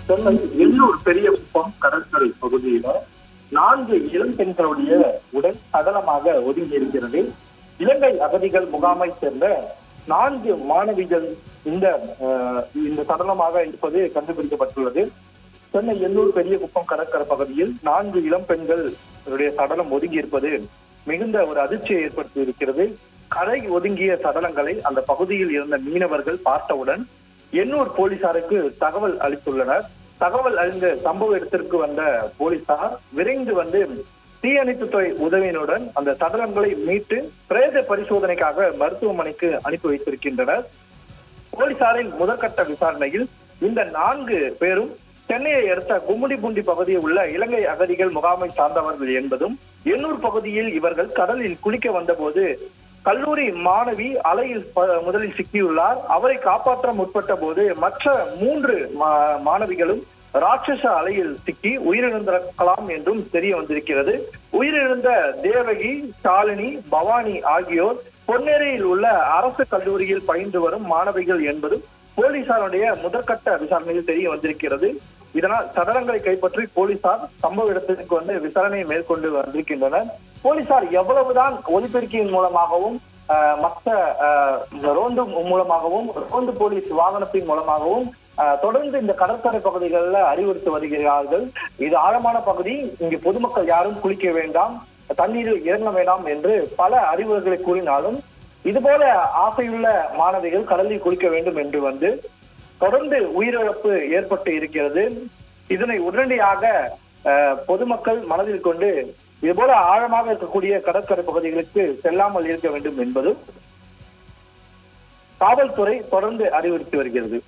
சென்னை எண்ணூர் பெரிய குப்பம் கடற்கரை பகுதியில 4 இளம் பெண்களுடைய உடல் சடலமாக ஒதுங்கி இருக்கிறது. இலங்கை அகதிகள் முகாமை சேர்ந்த 4 மாணவிகள் இந்த சடலமாக இருப்பது கண்டுபிடிக்கப்பட்டுள்ளது. சென்னை எண்ணூர் பெரிய குப்பம் கடற்கரை பகுதியில் 4 இளம் பெண்களுடைய சடலம் ஒதுங்கி இருப்பது மிகுந்த ஒரு அதிர்ச்சியை ஏற்படுத்தி இருக்கிறது. கரை ஒதுங்கிய சடலங்களை அந்த பகுதியில் இருந்த மீனவர்கள் பார்த்தவுடன் எண்ணூர் போலீசாருக்கு தகவல் அளித்துள்ளனர். தகவல் அறிந்த சம்பவ இடத்திற்கு வந்த போலீசார் விரைந்து வந்து தீயணைப்புத்துறை உதவியினுடன் அந்த சடலங்களை மீட்டு பிரேத பரிசோதனைக்காக மருத்துவமனைக்கு அனுப்பி வைத்திருக்கின்றனர். போலீசாரின் முதற்கட்ட விசாரணையில் இந்த 4 பேரும் சென்னையை அடுத்த கும்மிடிப்பூண்டி பகுதியில் உள்ள இலங்கை அகதிகள் முகாமை சார்ந்தவர்கள் என்பதும், எண்ணூர் பகுதியில் இவர்கள் கடலில் குளிக்க வந்தபோது கல்லூரி மாணவி அலையில் முதலில் சிக்கியுள்ளார். அவரை காப்பாற்ற முற்பட்ட போது மற்ற 3 மாணவிகளும் ராட்சச அலையில் சிக்கி உயிரிழந்திருக்கலாம் என்றும் தெரிய வந்திருக்கிறது. உயிரிழந்த தேவகி, ஷாலினி, பவானி ஆகியோர் பொன்னேரியில் உள்ள அரசு கல்லூரியில் பயின்று வரும் மாணவிகள் என்பதும் போலீசாருடைய முதற்கட்ட விசாரணையில் தெரிய வந்திருக்கிறது. இதனால் சடலங்களை கைப்பற்றி போலீசார் சம்பவ இடத்திற்கு வந்து விசாரணையை மேற்கொண்டு வந்திருக்கின்றனர். போலீசார் எவ்வளவுதான் ஒலிபெருக்கியின் மூலமாகவும் மற்ற ரோந்து மூலமாகவும் ரோந்து போலீஸ் வாகனத்தின் மூலமாகவும் தொடர்ந்து இந்த கடற்கரை பகுதிகளில் அறிவுறுத்தி வருகிறார்கள். இது ஆழமான பகுதி, இங்கு பொதுமக்கள் யாரும் குளிக்க வேண்டாம், தண்ணீரில் இறங்க வேண்டாம் என்று பல அறிவுரைகளை கூறினாலும் இதுபோல ஆசையுள்ள மாணவிகள் கடலில் குளிக்க வேண்டும் என்று வந்து தொடர்ந்து உயிரிழப்பு ஏற்பட்டு இருக்கிறது. இதனை உடனடியாக பொதுமக்கள் மனதில் கொண்டு இதுபோல ஆழமாக இருக்கக்கூடிய கடற்கரை பகுதிகளுக்கு செல்லாமல் இருக்க வேண்டும் என்பது காவல்துறை தொடர்ந்து அறிவுறுத்தி வருகிறது.